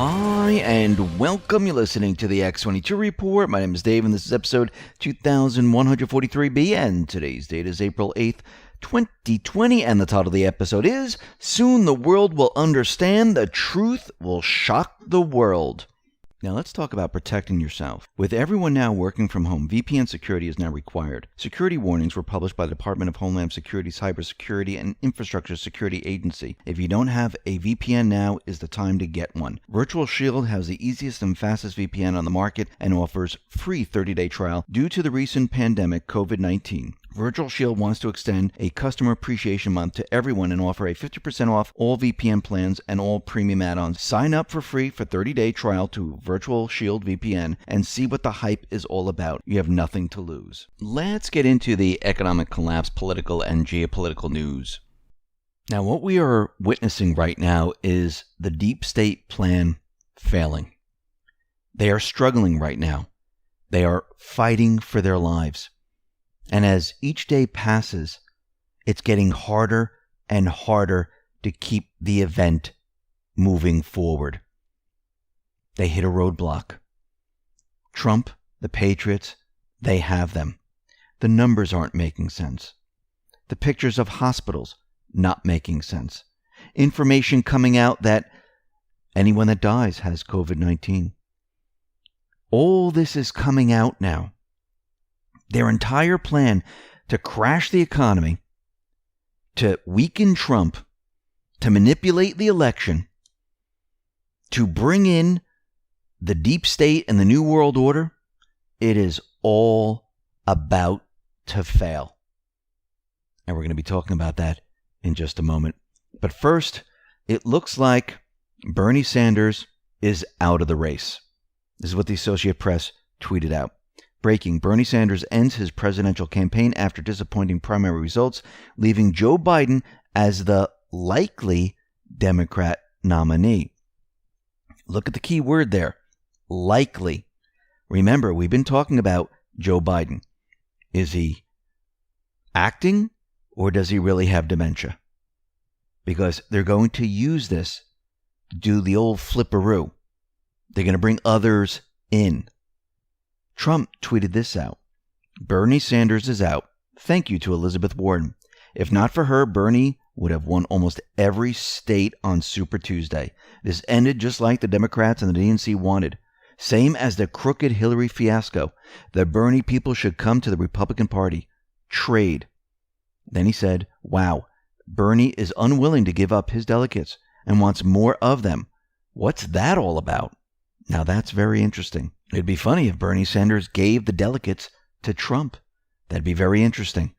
Hi, and welcome. You're listening to the X22 Report. My name is Dave, and this is episode 2143B, and today's date is April 8th, 2020, and the title of the episode is, Soon the World Will Understand, the Truth Will Shock the World. Now let's talk about protecting yourself. With everyone now working from home, VPN security is now required. Security warnings were published by the Department of Homeland Security's Cybersecurity and Infrastructure Security Agency. If you don't have a VPN, now is the time to get one. Virtual Shield has the easiest and fastest VPN on the market and offers free 30-day trial due to the recent pandemic COVID-19. Virtual Shield wants to extend a customer appreciation month to everyone and offer a 50% off all VPN plans and all premium add-ons. Sign up for free for 30-day trial to Virtual Shield VPN and see what the hype is all about. You have nothing to lose. Let's get into the economic collapse, political and geopolitical news. Now, what we are witnessing right now is the deep state plan failing. They are struggling right now. They are fighting for their lives. And as each day passes, it's getting harder and harder to keep the event moving forward. They hit a roadblock. Trump, the Patriots, they have them. The numbers aren't making sense. The pictures of hospitals not making sense. Information coming out that anyone that dies has COVID-19. All this is coming out now. Their entire plan to crash the economy, to weaken Trump, to manipulate the election, to bring in the deep state and the New World Order, it is all about to fail. And we're going to be talking about that in just a moment. But first, it looks like Bernie Sanders is out of the race. This is what the Associated Press tweeted out. Breaking, Bernie Sanders ends his presidential campaign after disappointing primary results, leaving Joe Biden as the likely Democrat nominee. Look at the key word there, likely. Remember, we've been talking about Joe Biden. Is he acting or does he really have dementia? Because they're going to use this to do the old flipperoo. They're going to bring others in. Trump tweeted this out. Bernie Sanders is out. Thank you to Elizabeth Warren. If not for her, Bernie would have won almost every state on Super Tuesday. This ended just like the Democrats and the DNC wanted. Same as the crooked Hillary fiasco. The Bernie people should come to the Republican Party. Trade. Then he said, wow, Bernie is unwilling to give up his delegates and wants more of them. What's that all about? Now that's very interesting. It'd be funny if Bernie Sanders gave the delegates to Trump. That'd be very interesting.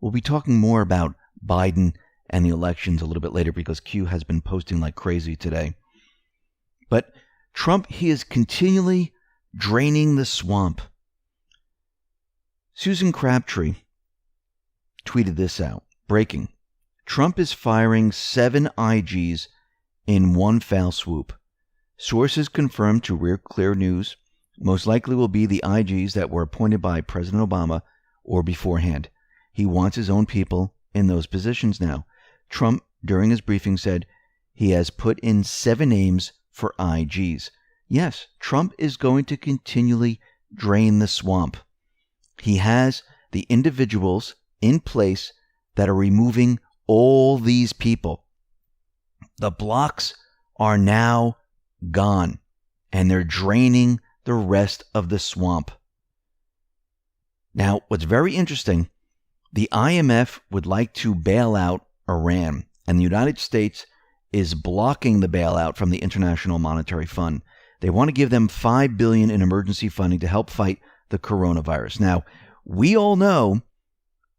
We'll be talking more about Biden and the elections a little bit later because Q has been posting like crazy today. But Trump, he is continually draining the swamp. Susan Crabtree tweeted this out. Breaking. Trump is firing 7 IGs in one foul swoop. Sources confirmed to Real Clear News most likely will be the IGs that were appointed by President Obama or beforehand. He wants his own people in those positions now. Trump, during his briefing, said he has put in 7 names for IGs. Yes, Trump is going to continually drain the swamp. He has the individuals in place that are removing all these people. The blocks are now gone, and they're draining the rest of the swamp. Now, what's very interesting, the IMF would like to bail out Iran, and the United States is blocking the bailout from the International Monetary Fund. They want to give them $5 billion in emergency funding to help fight the coronavirus. Now, we all know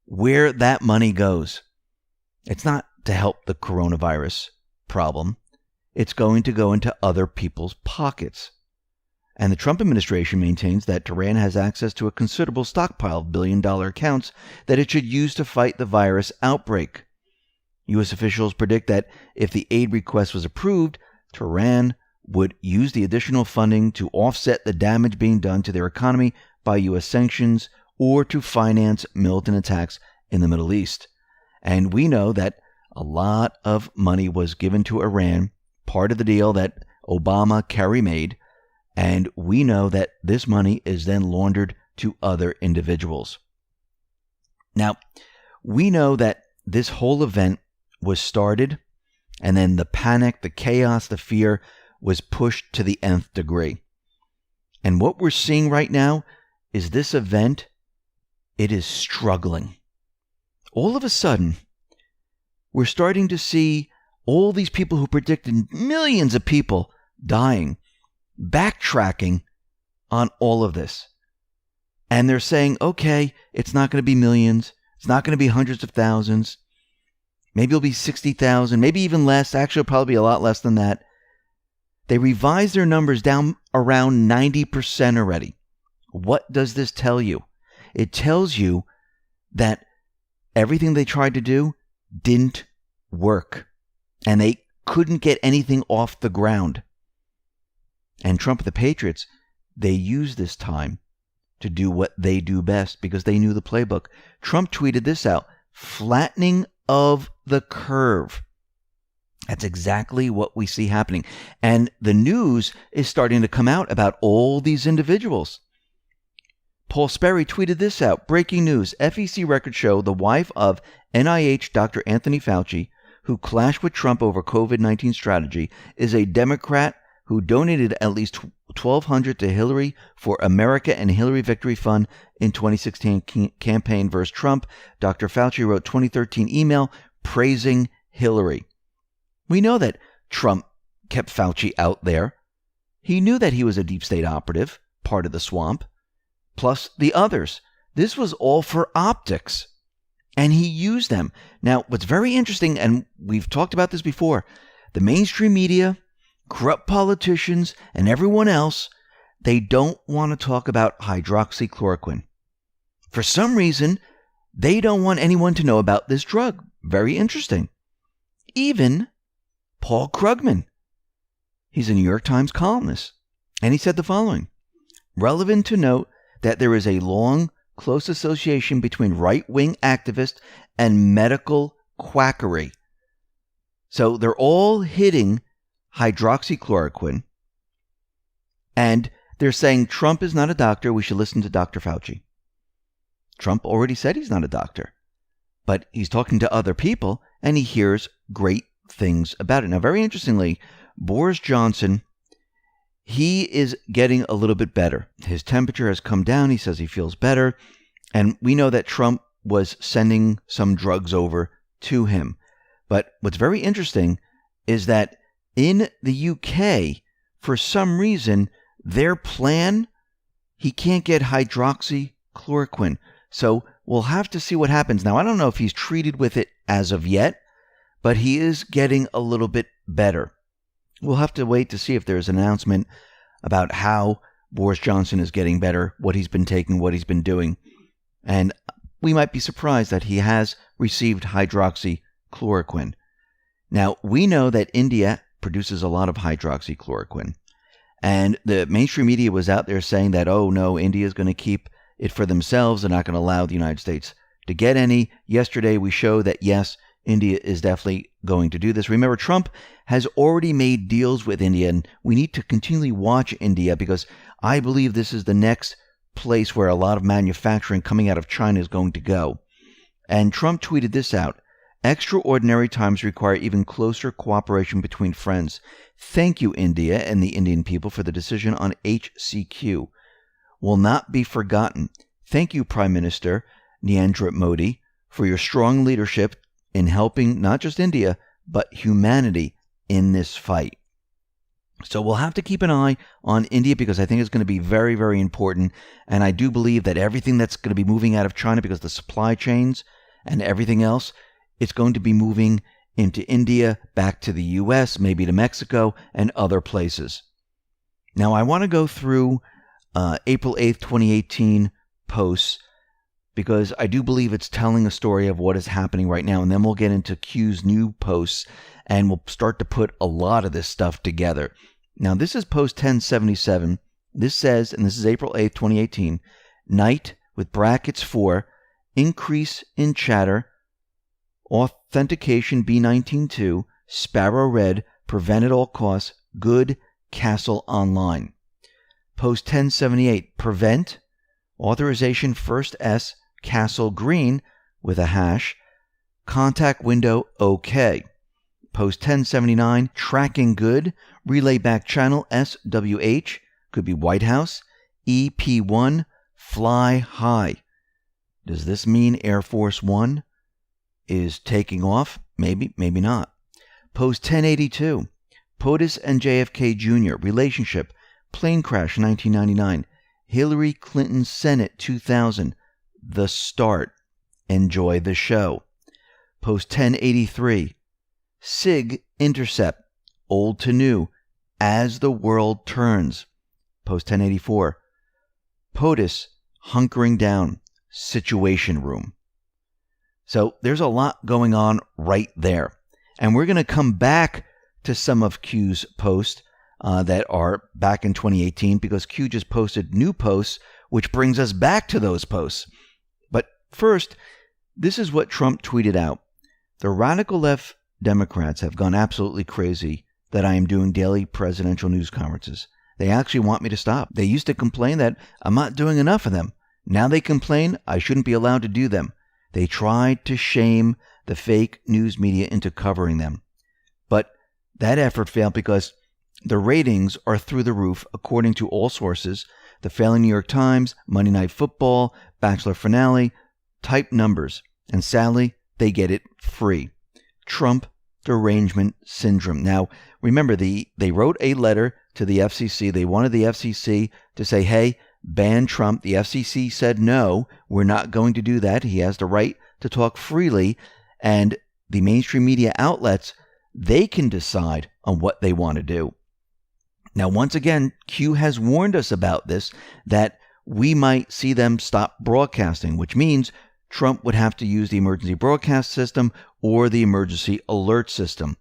where that money goes. It's not to help the coronavirus problem. It's going to go into other people's pockets. And the Trump administration maintains that Tehran has access to a considerable stockpile of billion-dollar accounts that it should use to fight the virus outbreak. U.S. officials predict that if the aid request was approved, Tehran would use the additional funding to offset the damage being done to their economy by U.S. sanctions or to finance militant attacks in the Middle East. And we know that a lot of money was given to Iran, part of the deal that Obama Kerry made, and we know that this money is then laundered to other individuals. Now, we know that this whole event was started, and then the panic, the chaos, the fear was pushed to the nth degree. And what we're seeing right now is this event, it is struggling. All of a sudden, we're starting to see all these people who predicted millions of people dying, backtracking on all of this. And they're saying, okay, it's not going to be millions. It's not going to be hundreds of thousands. Maybe it'll be 60,000, maybe even less. Actually, it'll probably be a lot less than that. They revised their numbers down around 90% already. What does this tell you? It tells you that everything they tried to do didn't work. And they couldn't get anything off the ground. And Trump and the Patriots, they used this time to do what they do best because they knew the playbook. Trump tweeted this out, flattening of the curve. That's exactly what we see happening. And the news is starting to come out about all these individuals. Paul Sperry tweeted this out. Breaking news. FEC records show the wife of NIH Dr. Anthony Fauci, who clashed with Trump over COVID-19 strategy, is a Democrat who donated at least $1,200 to Hillary for America and Hillary Victory Fund in 2016 campaign versus Trump. Dr. Fauci wrote 2013 email praising Hillary. We know that Trump kept Fauci out there. He knew that he was a deep state operative, part of the swamp, plus the others. This was all for optics, and he used them. Now, what's very interesting, and we've talked about this before, the mainstream media, corrupt politicians, and everyone else, they don't want to talk about hydroxychloroquine. For some reason, they don't want anyone to know about this drug. Very interesting. Even Paul Krugman. He's a New York Times columnist. And he said the following. Relevant to note that there is a long, close association between right-wing activists and medical quackery. So they're all hitting hydroxychloroquine. And they're saying Trump is not a doctor. We should listen to Dr. Fauci. Trump already said he's not a doctor. But he's talking to other people, and he hears great things about it. Now, very interestingly, Boris Johnson, he is getting a little bit better. His temperature has come down. He says he feels better. And we know that Trump was sending some drugs over to him. But what's very interesting is that in the UK, for some reason, their plan, he can't get hydroxychloroquine. So we'll have to see what happens. Now, I don't know if he's treated with it as of yet, but he is getting a little bit better. We'll have to wait to see if there's an announcement about how Boris Johnson is getting better, what he's been taking, what he's been doing. And we might be surprised that he has received hydroxychloroquine. Now, we know that India produces a lot of hydroxychloroquine. And the mainstream media was out there saying that, oh, no, India is going to keep it for themselves. They're not going to allow the United States to get any. Yesterday, we showed that, yes, India is definitely going to do this. Remember, Trump has already made deals with India, and we need to continually watch India because I believe this is the next place where a lot of manufacturing coming out of China is going to go. And Trump tweeted this out. Extraordinary times require even closer cooperation between friends. Thank you, India and the Indian people, for the decision on HCQ. Will not be forgotten. Thank you, Prime Minister Narendra Modi, for your strong leadership in helping not just India, but humanity in this fight. So we'll have to keep an eye on India because I think it's going to be very, very important. And I do believe that everything that's going to be moving out of China because the supply chains and everything else, it's going to be moving into India, back to the U.S., maybe to Mexico, and other places. Now, I want to go through April 8th, 2018 posts because I do believe it's telling a story of what is happening right now. And then we'll get into Q's new posts and we'll start to put a lot of this stuff together. Now, this is post 1077. This says, and this is April 8th, 2018, night with brackets for increase in chatter, authentication B19.2, Sparrow Red, prevent at all costs, good Castle Online. Post 1078, prevent, authorization first S, Castle Green with a hash, contact window OK. Post 1079, tracking good, relay back channel SWH, could be White House, EP1, fly high. Does this mean Air Force One is taking off? Maybe, maybe not. Post 1082, POTUS and JFK Jr., relationship, plane crash 1999, Hillary Clinton Senate 2000, the start. Enjoy the show. Post 1083, SIG intercept, old to new, as the world turns. Post 1084, POTUS hunkering down, situation room. So there's a lot going on right there. And we're going to come back to some of Q's posts that are back in 2018 because Q just posted new posts, which brings us back to those posts. But first, this is what Trump tweeted out. The radical left Democrats have gone absolutely crazy that I am doing daily presidential news conferences. They actually want me to stop. They used to complain that I'm not doing enough of them. Now they complain I shouldn't be allowed to do them. They tried to shame the fake news media into covering them. But that effort failed because the ratings are through the roof according to all sources. The failing New York Times, Monday Night Football, Bachelor Finale, type numbers. And sadly, they get it free. Trump derangement syndrome. Now, remember, they wrote a letter to the FCC. They wanted the FCC to say, hey, ban Trump. The FCC said, no, we're not going to do that. He has the right to talk freely. And the mainstream media outlets, they can decide on what they want to do. Now, once again, Q has warned us about this, that we might see them stop broadcasting, which means Trump would have to use the emergency broadcast system or the emergency alert system.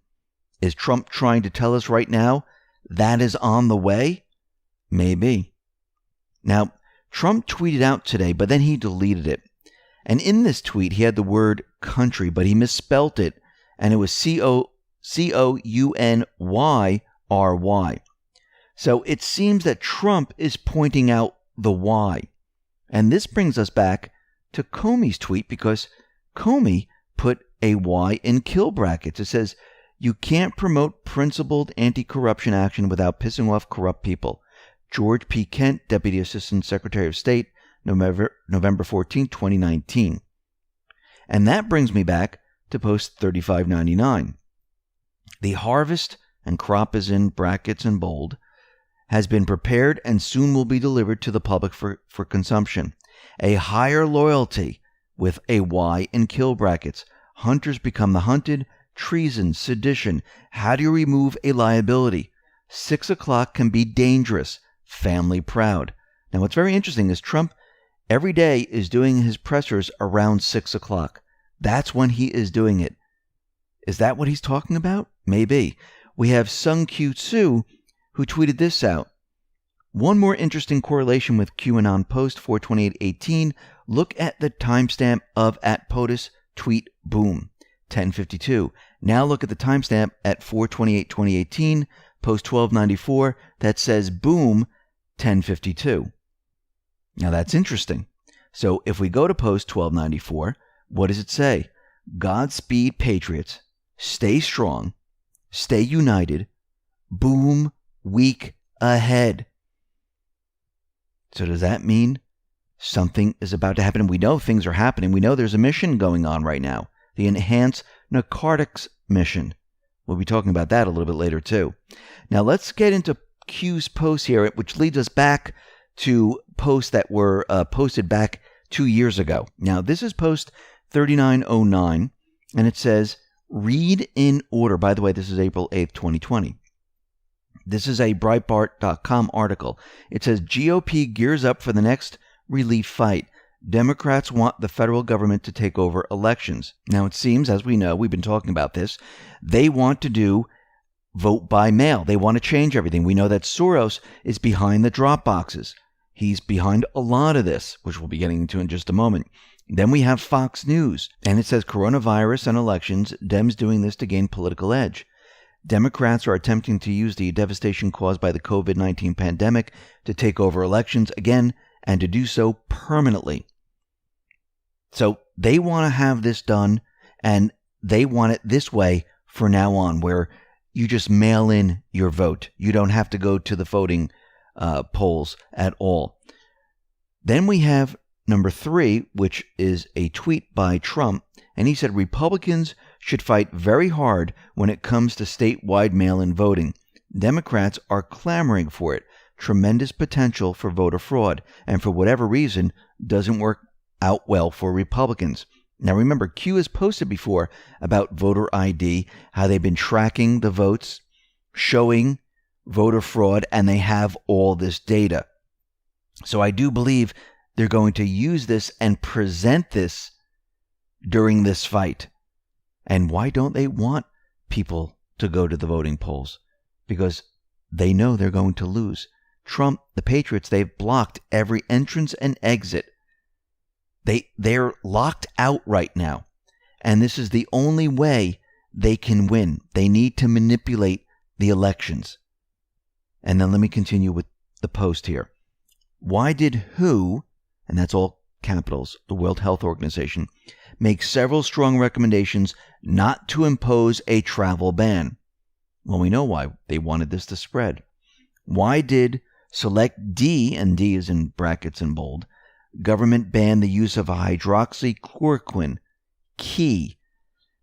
Is Trump trying to tell us right now that is on the way? Maybe. Now, Trump tweeted out today, but then he deleted it. And in this tweet, he had the word country, but he misspelt it, and it was COUNYRY. So it seems that Trump is pointing out the why. And this brings us back to Comey's tweet, because Comey put a Y in kill brackets. It says, you can't promote principled anti-corruption action without pissing off corrupt people. George P. Kent, Deputy Assistant Secretary of State, November 14, 2019. And that brings me back to post 3599. The harvest, and crop is in brackets and bold, has been prepared and soon will be delivered to the public for consumption. A higher loyalty with a Y in kill brackets. Hunters become the hunted. Treason, sedition. How do you remove a liability? 6 o'clock can be dangerous. Family proud. Now, what's very interesting is Trump every day is doing his pressers around 6 o'clock. That's when he is doing it. Is that what he's talking about? Maybe. We have Sung Kyu Soo, who tweeted this out. One more interesting correlation with QAnon post 4/28/18. Look at the timestamp of at POTUS tweet boom 10:52. Now look at the timestamp at 4/28/2018 post 1294 that says boom 10:52. Now that's interesting. So if we go to post 1294, what does it say? Godspeed patriots, stay strong, stay united, boom week ahead. So does that mean something is about to happen? We know things are happening. We know there's a mission going on right now, the Enhanced Narcotics Mission. We'll be talking about that a little bit later too. Now let's get into Q's posts here, which leads us back to posts that were posted back 2 years ago. Now this is post 3909, and it says, read in order. By the way, this is April 8th, 2020. This is a Breitbart.com article. It says, GOP gears up for the next relief fight. Democrats want the federal government to take over elections. Now, it seems, as we know, we've been talking about this, they want to do vote by mail. They want to change everything. We know that Soros is behind the drop boxes. He's behind a lot of this, which we'll be getting into in just a moment. Then we have Fox News, and it says coronavirus and elections, Dems doing this to gain political edge. Democrats are attempting to use the devastation caused by the COVID-19 pandemic to take over elections again and to do so permanently. So they want to have this done, and they want it this way for now on, where you just mail in your vote. You don't have to go to the voting polls at all. Then we have number 3, which is a tweet by Trump, and he said Republicans should fight very hard when it comes to statewide mail-in voting. Democrats are clamoring for it. Tremendous potential for voter fraud, and for whatever reason, doesn't work out well for Republicans. Now remember, Q has posted before about voter ID, how they've been tracking the votes, showing voter fraud, and they have all this data. So I do believe they're going to use this and present this during this fight. And why don't they want people to go to the voting polls? Because they know they're going to lose. Trump, the Patriots, they've blocked every entrance and exit. They're locked out right now. And this is the only way they can win. They need to manipulate the elections. And then let me continue with the post here. Why did WHO, and that's all capitals, the World Health Organization, make several strong recommendations not to impose a travel ban? Well, we know why. They wanted this to spread. Why did Select D, and D is in brackets in bold, government ban the use of a hydroxychloroquine? Key.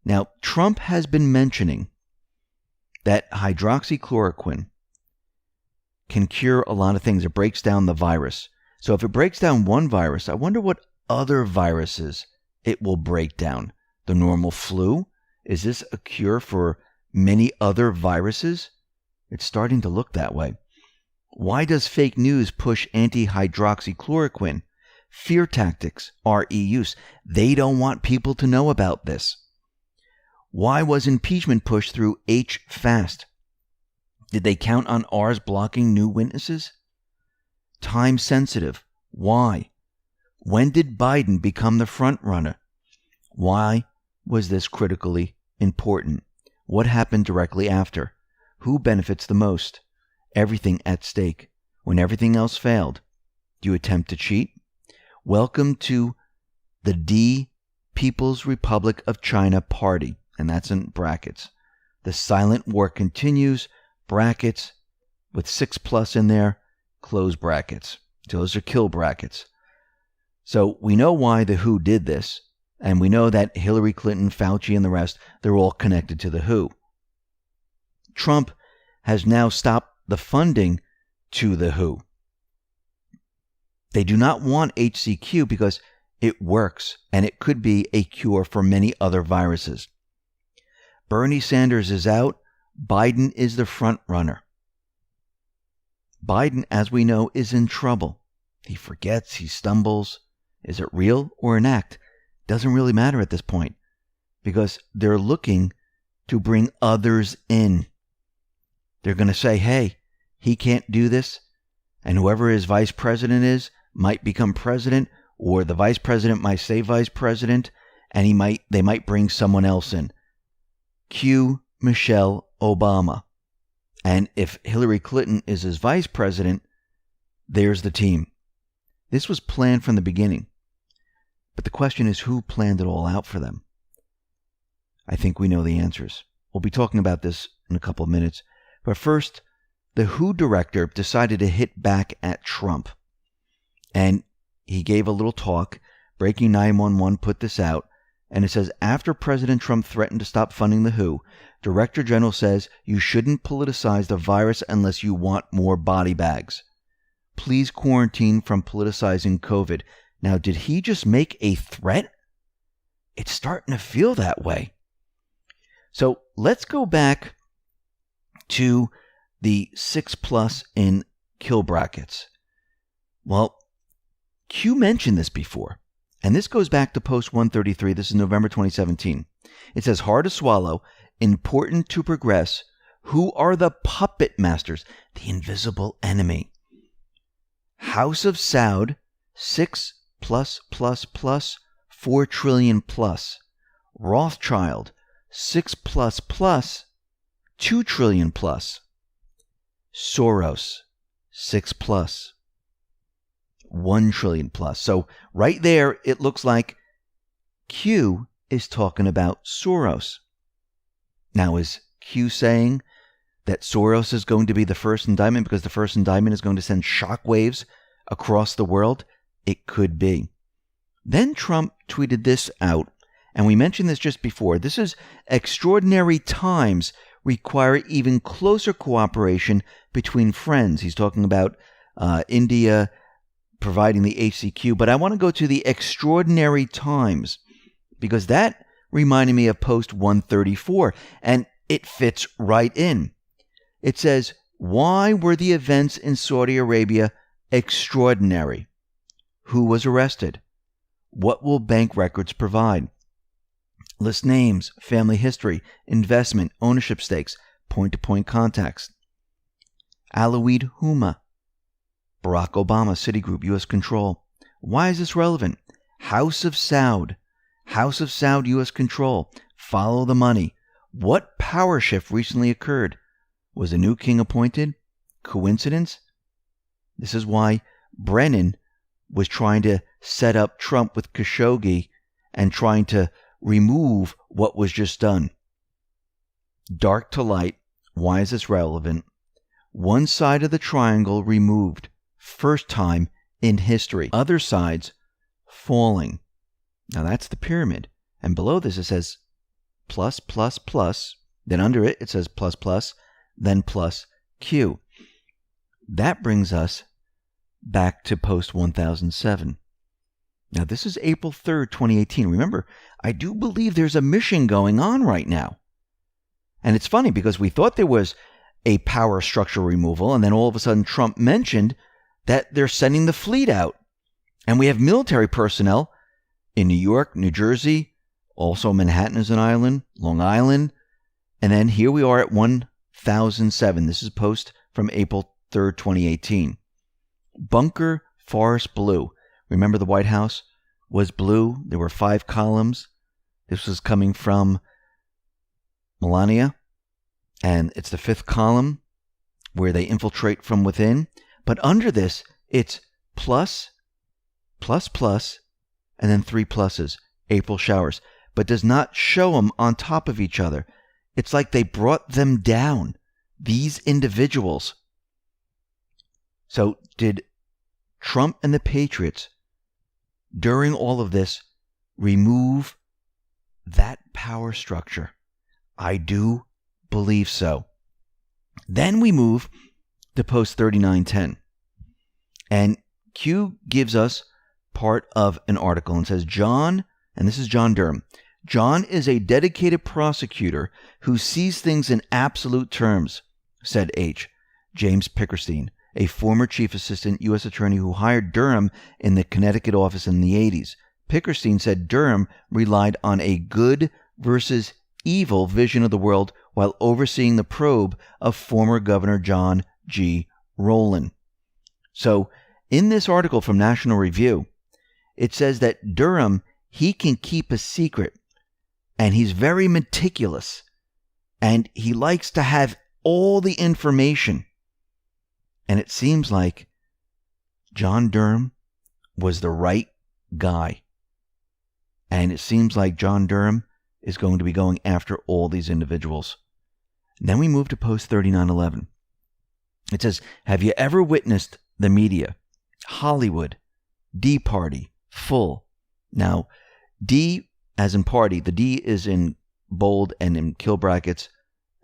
Now, Trump has been mentioning that hydroxychloroquine can cure a lot of things. It breaks down the virus. So if it breaks down one virus, I wonder what other viruses it will break down. The normal flu? Is this a cure for many other viruses? It's starting to look that way. Why does fake news push anti-hydroxychloroquine? Fear tactics, RE use. They don't want people to know about this. Why was impeachment pushed through H fast? Did they count on R's blocking new witnesses? Time sensitive. Why? When did Biden become the front runner? Why was this critically important? What happened directly after? Who benefits the most? Everything at stake. When everything else failed, do you attempt to cheat? Welcome to the D People's Republic of China Party, and that's in brackets. The silent war continues, brackets, with 6+ in there, close brackets. Those are kill brackets. So we know why the WHO did this, and we know that Hillary Clinton, Fauci, and the rest, they're all connected to the WHO. Trump has now stopped the funding to the WHO. They do not want HCQ because it works, and it could be a cure for many other viruses. Bernie Sanders is out. Biden is the front runner. Biden, as we know, is in trouble. He forgets, he stumbles. Is it real or an act? Doesn't really matter at this point, because they're looking to bring others in. They're going to say, hey, he can't do this, and whoever his vice president is might become president, or the vice president might stay vice president, and they might bring someone else in. Cue Michelle Obama. And if Hillary Clinton is his vice president, there's the team. This was planned from the beginning. But the question is, who planned it all out for them? I think we know the answers. We'll be talking about this in a couple of minutes. But first, the WHO director decided to hit back at Trump. And he gave a little talk. Breaking 911 put this out. And it says, after President Trump threatened to stop funding the WHO, Director General says you shouldn't politicize the virus unless you want more body bags. Please quarantine from politicizing COVID. Now, did he just make a threat? It's starting to feel that way. So let's go back to the 6+ in kill brackets. Well, Q mentioned this before, and this goes back to post 133. This is November 2017. It says, hard to swallow, important to progress. Who are the puppet masters? The invisible enemy. House of Saud, 6+++, 4 trillion+. Rothschild, 6++, 2 trillion plus. Soros, 6 plus. 1 trillion plus. So right there, it looks like Q is talking about Soros. Now, is Q saying that Soros is going to be the first indictment because the first indictment is going to send shockwaves across the world? It could be. Then Trump tweeted this out, and we mentioned this just before. This is extraordinary times require even closer cooperation between friends. He's talking about India providing the HCQ, but I want to go to the extraordinary times because that reminded me of post 134, and it fits right in. It says, why were the events in Saudi Arabia extraordinary? Who was arrested? What will bank records provide? List names, family history, investment, ownership stakes, point-to-point contacts. Alawid Huma, Barack Obama, Citigroup, U.S. control. Why is this relevant? House of Saud, U.S. control. Follow the money. What power shift recently occurred? Was a new king appointed? Coincidence? This is why Brennan was trying to set up Trump with Khashoggi and trying to remove what was just done. Dark to light. Why is this relevant? One side of the triangle removed. First time in history. Other sides falling. Now that's the pyramid. And below this it says plus, plus, plus. Then under it, it says plus, plus. Then plus Q. That brings us back to post 1007. Now, this is April 3rd, 2018. Remember, I do believe there's a mission going on right now. And it's funny because we thought there was a power structure removal, and then all of a sudden Trump mentioned that they're sending the fleet out. And we have military personnel in New York, New Jersey, also Manhattan is an island, Long Island. And then here we are at 1007. This is a post from April 3rd, 2018. Bunker Forest Blue. Remember the White House was blue? There were 5 columns. This was coming from Melania. And it's the 5th column where they infiltrate from within. But under this, it's plus, plus, plus, and then 3 pluses. April showers. But does not show them on top of each other. It's like they brought them down. These individuals. So did Trump and the Patriots, during all of this, remove that power structure? I do believe so. Then we move to post 3910. And Q gives us part of an article and says, John, and this is John Durham, John is a dedicated prosecutor who sees things in absolute terms, said H. James Pickerstein, a former chief assistant U.S. attorney who hired Durham in the Connecticut office in the 80s. Pickerstein said Durham relied on a good versus evil vision of the world while overseeing the probe of former Governor John G. Rowland. So, in this article from National Review, it says that Durham, he can keep a secret, and he's very meticulous, and he likes to have all the information. And it seems like John Durham was the right guy. And it seems like John Durham is going to be going after all these individuals. And then we move to post 3911. It says, have you ever witnessed the media, Hollywood, D party, full? Now, D as in party, the D is in bold and in kill brackets.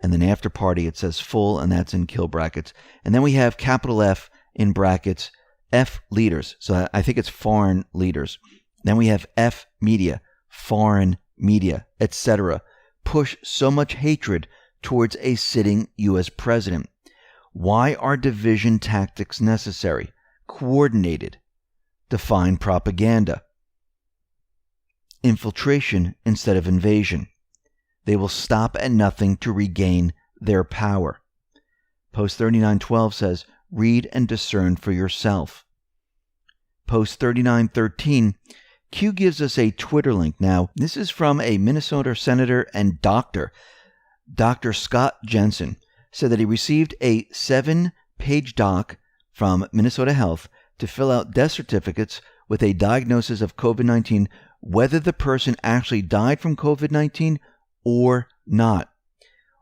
And then after party, it says full, and that's in kill brackets. And then we have capital F in brackets, F leaders. So I think it's foreign leaders. Then we have F media, foreign media, etc. Push so much hatred towards a sitting U.S. president. Why are division tactics necessary? Coordinated. Define propaganda. Infiltration instead of invasion. They will stop at nothing to regain their power. Post 3912 says, read and discern for yourself. Post 3913, Q gives us a Twitter link. Now, this is from a Minnesota senator and doctor, Dr. Scott Jensen said that he received a 7-page doc from Minnesota Health to fill out death certificates with a diagnosis of COVID-19, whether the person actually died from COVID-19 or not.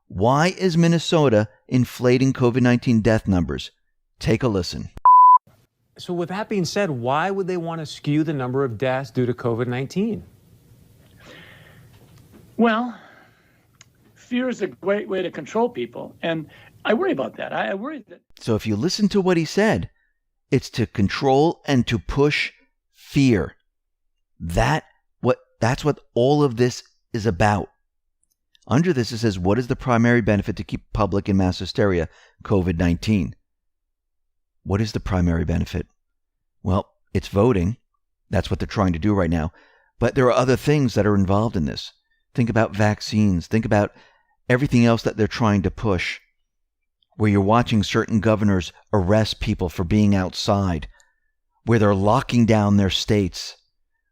Why is Minnesota inflating COVID-19 death numbers? Take a listen. So with that being said, why would they want to skew the number of deaths due to COVID-19? Well, fear is a great way to control people, and I worry about that. I worry that. So if you listen to what he said, it's to control and to push fear. That's what all of this is about. Under this, it says, what is the primary benefit to keep public in mass hysteria? COVID-19. What is the primary benefit? Well, it's voting. That's what they're trying to do right now. But there are other things that are involved in this. Think about vaccines. Think about everything else that they're trying to push, where you're watching certain governors arrest people for being outside, where they're locking down their states,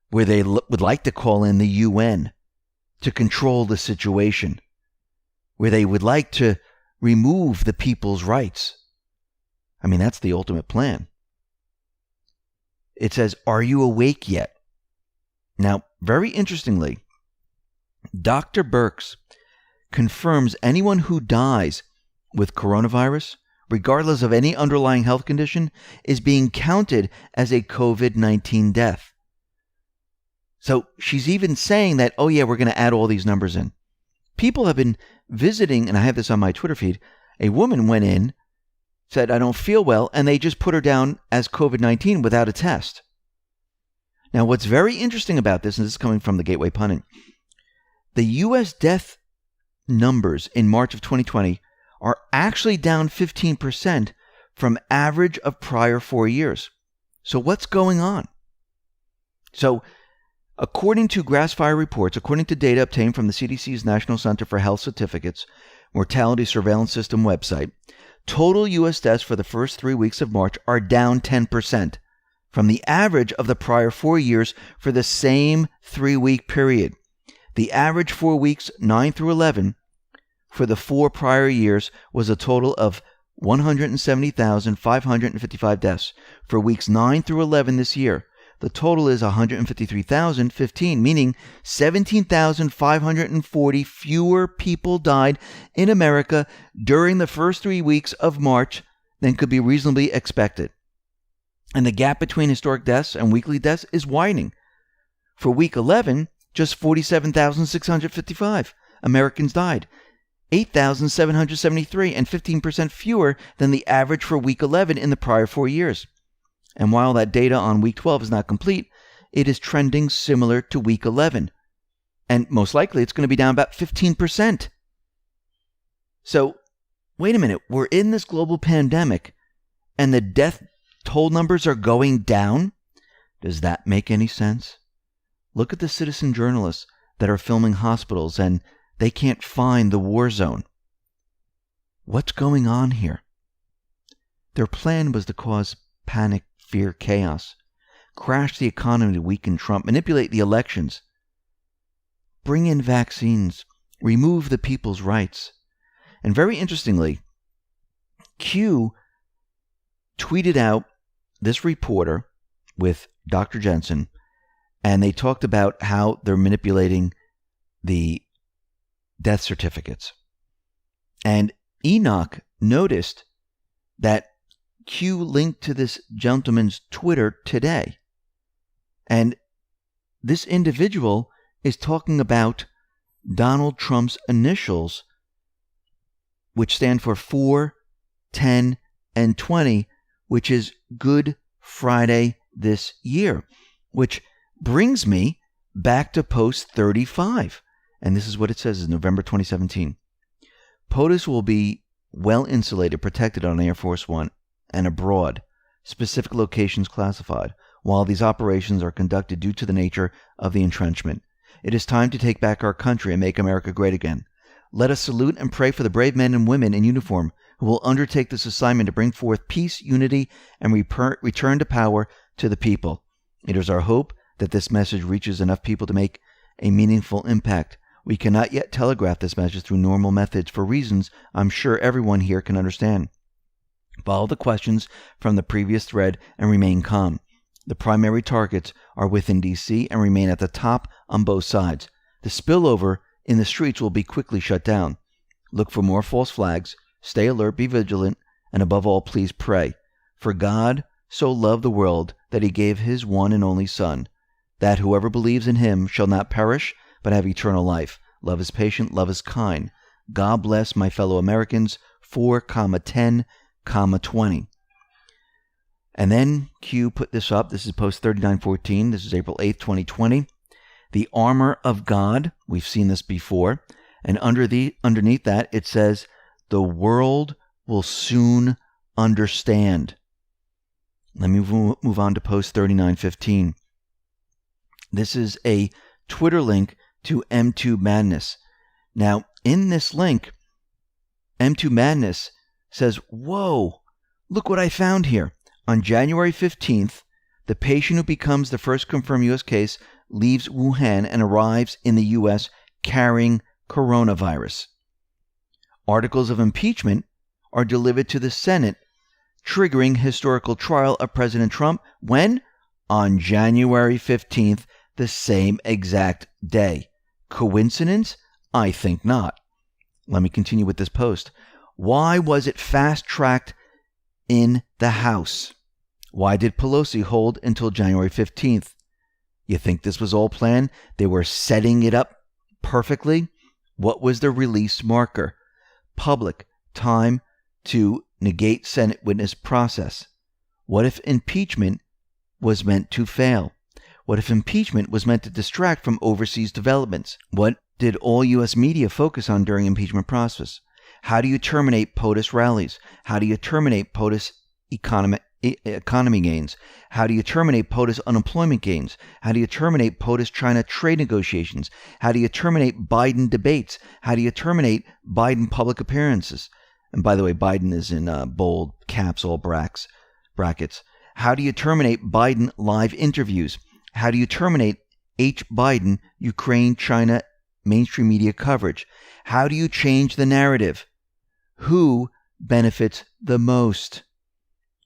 where they would like to call in the UN to control the situation, where they would like to remove the people's rights. I mean, that's the ultimate plan. It says, are you awake yet? Now, very interestingly, Dr. Birx confirms anyone who dies with coronavirus, regardless of any underlying health condition, is being counted as a COVID-19 death. So she's even saying that, oh yeah, we're going to add all these numbers in. People have been visiting, and I have this on my Twitter feed, a woman went in, said, I don't feel well, and they just put her down as COVID-19 without a test. Now, what's very interesting about this, and this is coming from the Gateway Pundit, the U.S. death numbers in March of 2020 are actually down 15% from average of prior 4 years. So what's going on? So according to Grassfire reports, according to data obtained from the CDC's National Center for Health Certificates Mortality Surveillance System website, total U.S. deaths for the first 3 weeks of March are down 10% from the average of the prior 4 years for the same 3-week period. The average 4 weeks, 9 through 11, for the 4 prior years was a total of 170,555 deaths. For weeks 9 through 11 this year, the total is 153,015, meaning 17,540 fewer people died in America during the first 3 weeks of March than could be reasonably expected. And the gap between historic deaths and weekly deaths is widening. For week 11, just 47,655 Americans died, 8,773, and 15% fewer than the average for week 11 in the prior 4 years. And while that data on week 12 is not complete, it is trending similar to week 11. And most likely it's going to be down about 15%. So, wait a minute, we're in this global pandemic and the death toll numbers are going down? Does that make any sense? Look at the citizen journalists that are filming hospitals and they can't find the war zone. What's going on here? Their plan was to cause panic, fear, chaos, crash the economy to weaken Trump, manipulate the elections, bring in vaccines, remove the people's rights. And very interestingly, Q tweeted out this reporter with Dr. Jensen, and they talked about how they're manipulating the death certificates. And Enoch noticed that Q linked to this gentleman's Twitter today. And this individual is talking about Donald Trump's initials, which stand for 4, 10, and 20, which is Good Friday this year, which brings me back to post 35. And this is what it says in November 2017. POTUS will be well insulated, protected on Air Force One and abroad, specific locations classified, while these operations are conducted due to the nature of the entrenchment. It is time to take back our country and make America great again. Let us salute and pray for the brave men and women in uniform who will undertake this assignment to bring forth peace, unity, and return to power to the people. It is our hope that this message reaches enough people to make a meaningful impact. We cannot yet telegraph this message through normal methods for reasons I'm sure everyone here can understand. Follow the questions from the previous thread and remain calm. The primary targets are within D.C. and remain at the top on both sides. The spillover in the streets will be quickly shut down. Look for more false flags. Stay alert, be vigilant, and above all, please pray. For God so loved the world that he gave his one and only Son, that whoever believes in him shall not perish, but have eternal life. Love is patient, love is kind. God bless my fellow Americans. 4,10,20. And then Q put this up. This is post 3914. This is April 8th, 2020. The armor of God. We've seen this before. And underneath that, it says, the world will soon understand. Let me move on to post 3915. This is a Twitter link to M2 Madness. Now, in this link, M2 Madness says, whoa, look what I found here. On January 15th, the patient who becomes the first confirmed U.S. case leaves Wuhan and arrives in the U.S. carrying coronavirus. Articles of impeachment are delivered to the Senate, triggering historical trial of President Trump. When? On January 15th, the same exact day. Coincidence? I think not. Let me continue with this post. Why was it fast-tracked in the House? Why did Pelosi hold until January 15th? You think this was all planned? They were setting it up perfectly? What was the release marker? Public time to negate Senate witness process. What if impeachment was meant to fail? What if impeachment was meant to distract from overseas developments? What did all U.S. media focus on during impeachment process? How do you terminate POTUS rallies? How do you terminate POTUS economy gains? How do you terminate POTUS unemployment gains? How do you terminate POTUS-China trade negotiations? How do you terminate Biden debates? How do you terminate Biden public appearances? And by the way, Biden is in bold caps, all brackets. How do you terminate Biden live interviews? How do you terminate H. Biden, Ukraine, China, mainstream media coverage? How do you change the narrative? Who benefits the most?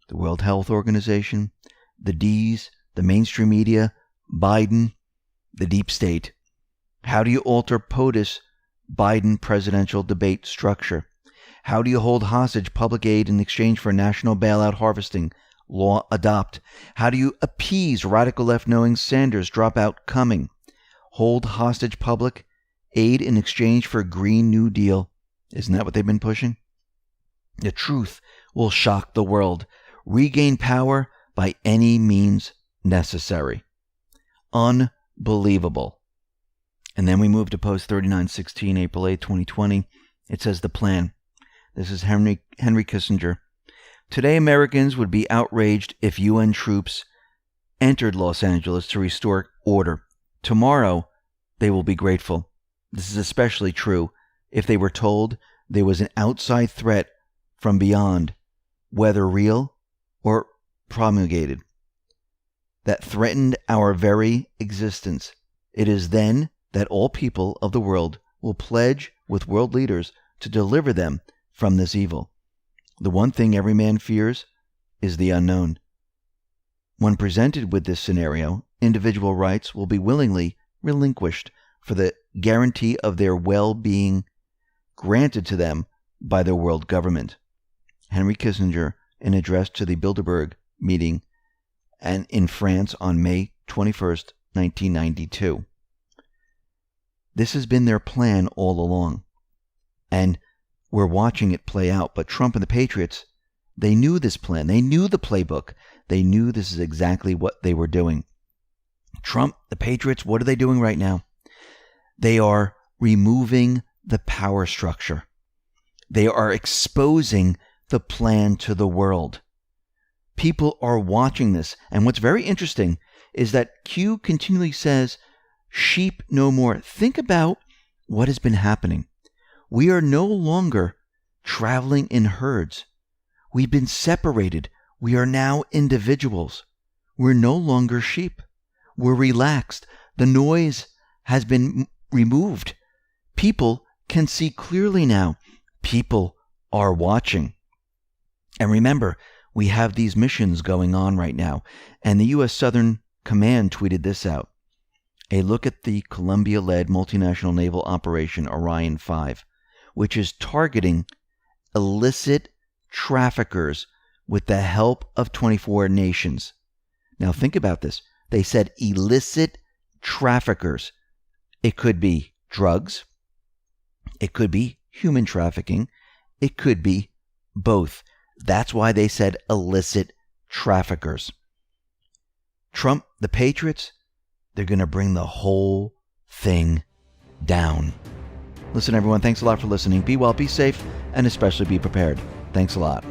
The World Health Organization, the D's, the mainstream media, Biden, the deep state. How do you alter POTUS Biden presidential debate structure? How do you hold hostage public aid in exchange for national bailout harvesting law adopt? How do you appease radical left knowing Sanders dropout coming? Hold hostage public aid in exchange for Green New Deal. Isn't that what they've been pushing? The truth will shock the world. Regain power by any means necessary. Unbelievable. And then we move to post 3916, April 8, 2020. It says the plan. This is Henry Kissinger. Today, Americans would be outraged if UN troops entered Los Angeles to restore order. Tomorrow, they will be grateful. This is especially true if they were told there was an outside threat from beyond, whether real or promulgated, that threatened our very existence. It is then that all people of the world will pledge with world leaders to deliver them from this evil. The one thing every man fears is the unknown. When presented with this scenario, individual rights will be willingly relinquished for the guarantee of their well-being granted to them by their world government. Henry Kissinger, in address to the Bilderberg meeting and in France on May 21st, 1992. This has been their plan all along, and we're watching it play out. But Trump and the Patriots, they knew this plan. They knew the playbook. They knew this is exactly what they were doing. Trump, the Patriots, what are they doing right now? They are removing the power structure. They are exposing the plan to the world. People are watching this. And what's very interesting is that Q continually says, sheep no more. Think about what has been happening. We are no longer traveling in herds. We've been separated. We are now individuals. We're no longer sheep. We're relaxed. The noise has been removed. People can see clearly now. People are watching. And remember, we have these missions going on right now. And the U.S. Southern Command tweeted this out. A look at the Columbia-led multinational naval operation Orion 5, which is targeting illicit traffickers with the help of 24 nations. Now think about this. They said illicit traffickers. It could be drugs. It could be human trafficking. It could be both. That's why they said illicit traffickers. Trump, the Patriots, they're going to bring the whole thing down. Listen, everyone, thanks a lot for listening. Be well, be safe, and especially be prepared. Thanks a lot.